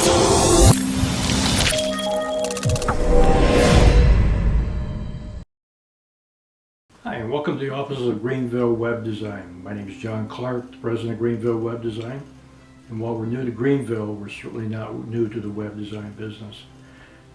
Hi, and welcome to the offices of Greenville Web Design. My name is John Clark, the president of Greenville Web Design. And while we're new to Greenville, we're certainly not new to the web design business.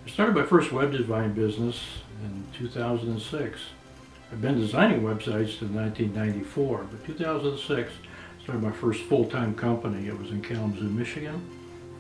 I started my first web design business in 2006. I've been designing websites since 1994, but 2006 I started my first full-time company. It was in Kalamazoo, Michigan.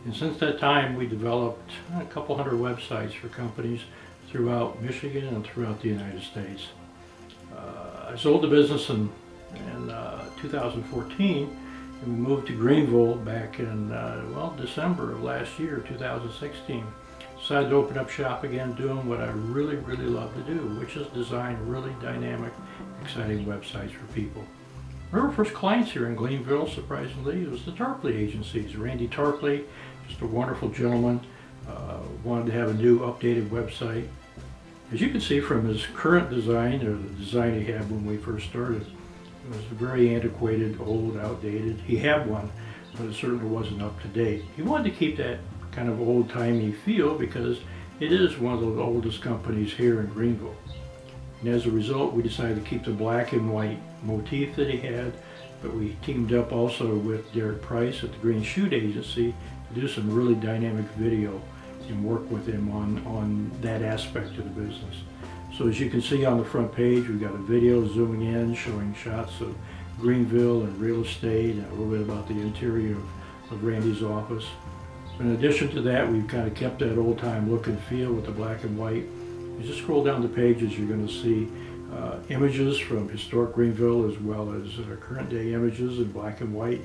And since that time, we developed a couple hundred websites for companies throughout Michigan and throughout the United States. I sold the business in 2014, and we moved to Greenville back in December of last year, 2016. Decided to open up shop again, doing what I really love to do, which is design really dynamic, exciting websites for people. One of our first clients here in Greenville, surprisingly, was the Tarpley agencies. Randy Tarpley, just a wonderful gentleman, wanted to have a new updated website. As you can see from his current design, or the design he had when we first started, it was very antiquated, old, outdated. He had one, but it certainly wasn't up to date. He wanted to keep that kind of old-timey feel because it is one of the oldest companies here in Greenville. And as a result, we decided to keep the black and white motif that he had, but we teamed up also with Derek Price at the Green Shoot Agency to do some really dynamic video and work with him on that aspect of the business. So as you can see on the front page, we've got a video zooming in, showing shots of Greenville and real estate and a little bit about the interior of Randy's office. In addition to that, we've kind of kept that old-time look and feel with the black and white. As you scroll down the pages, you're going to see images from historic Greenville as well as current day images in black and white.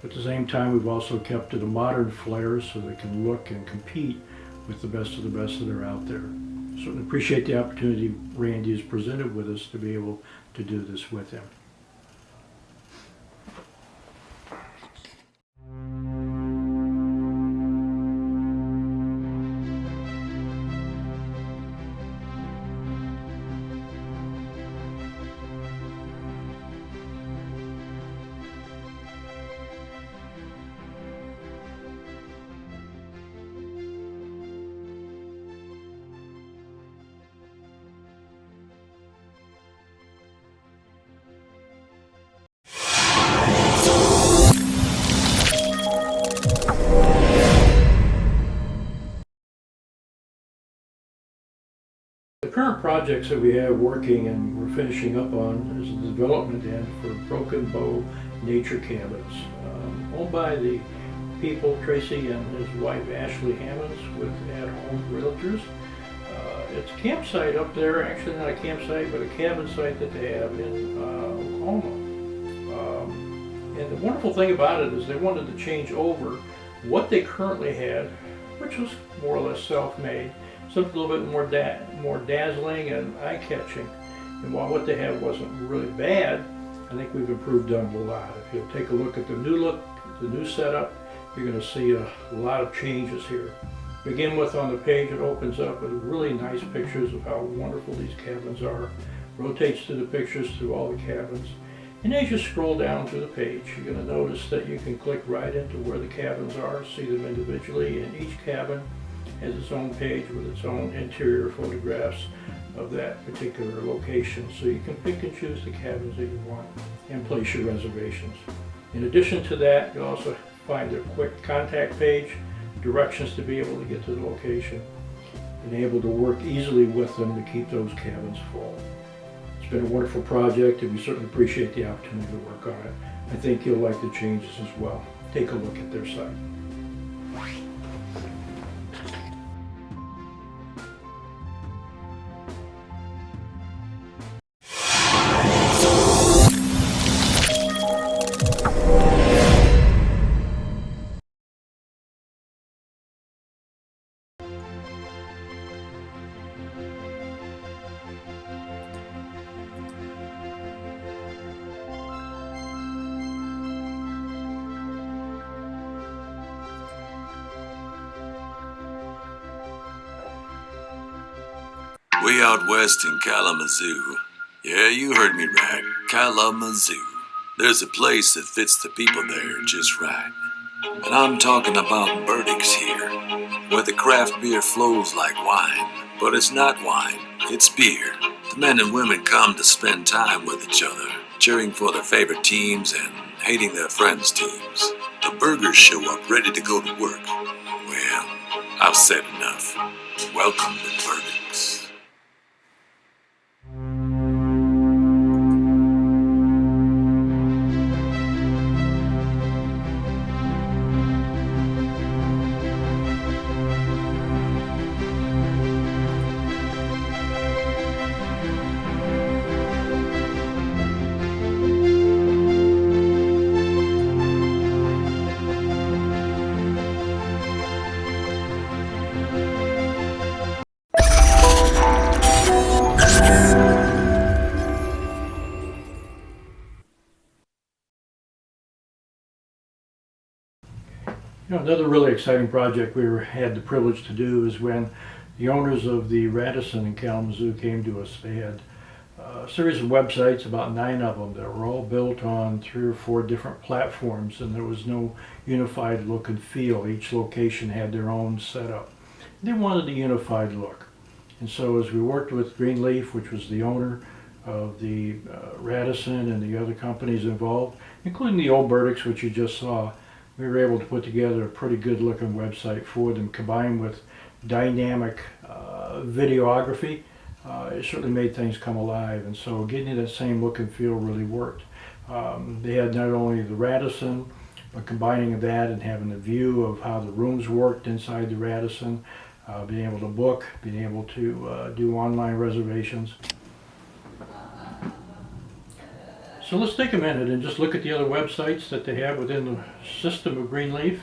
At the same time, we've also kept to the modern flair so they can look and compete with the best of the best that are out there. Certainly appreciate the opportunity Randy has presented with us to be able to do this with him. The current projects that we have working and we're finishing up on is the development end for Broken Bow Nature Cabins, owned by the people, Tracy and his wife Ashley Hammonds with At Home Realtors. It's a campsite up there, actually not a campsite, but a cabin site that they have in Oklahoma. And the wonderful thing about it is they wanted to change over what they currently had, which was more or less self-made, something a little bit more dazzling and eye-catching. And while what they had wasn't really bad, I think we've improved on it a lot. If you'll take a look at the new look, the new setup, you're going to see a lot of changes here. Begin with, on the page, it opens up with really nice pictures of how wonderful these cabins are. Rotates through the pictures through all the cabins. And as you scroll down through the page, you're going to notice that you can click right into where the cabins are, see them individually, and each cabin has its own page with its own interior photographs of that particular location. So you can pick and choose the cabins that you want and place your reservations. In addition to that, you'll also find a quick contact page, directions to be able to get to the location, and able to work easily with them to keep those cabins full. It's been a wonderful project, and we certainly appreciate the opportunity to work on it. I think you'll like the changes as well. Take a look at their site. Way out west in Kalamazoo. Yeah, you heard me right. Kalamazoo. There's a place that fits the people there just right. And I'm talking about Burdick's here, where the craft beer flows like wine. But it's not wine, it's beer. The men and women come to spend time with each other, cheering for their favorite teams and hating their friends' teams. The burgers show up ready to go to work. Well, I've said enough. Welcome to Burdick's. Another really exciting project had the privilege to do is when the owners of the Radisson in Kalamazoo came to us. They had a series of websites, about 9 of them, that were all built on 3 or 4 different platforms, and there was no unified look and feel. Each location had their own setup. They wanted a unified look. And so as we worked with Greenleaf, which was the owner of the Radisson and the other companies involved, including the old Burdick's, which you just saw, we were able to put together a pretty good looking website for them, combined with dynamic videography. It certainly made things come alive, and so getting that same look and feel really worked. They had not only the Radisson, but combining that and having a view of how the rooms worked inside the Radisson, being able to book, being able to do online reservations. So let's take a minute and just look at the other websites that they have within the system of Greenleaf.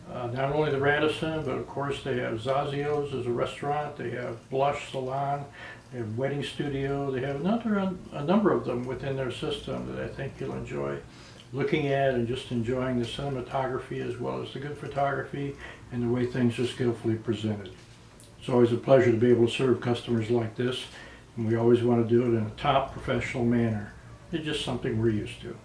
Not only the Radisson, but of course they have Zazio's as a restaurant, they have Blush Salon, they have Wedding Studio, they have a number of them within their system that I think you'll enjoy looking at and just enjoying the cinematography as well as the good photography and the way things are skillfully presented. It's always a pleasure to be able to serve customers like this, and we always want to do it in a top professional manner. It's just something we're used to.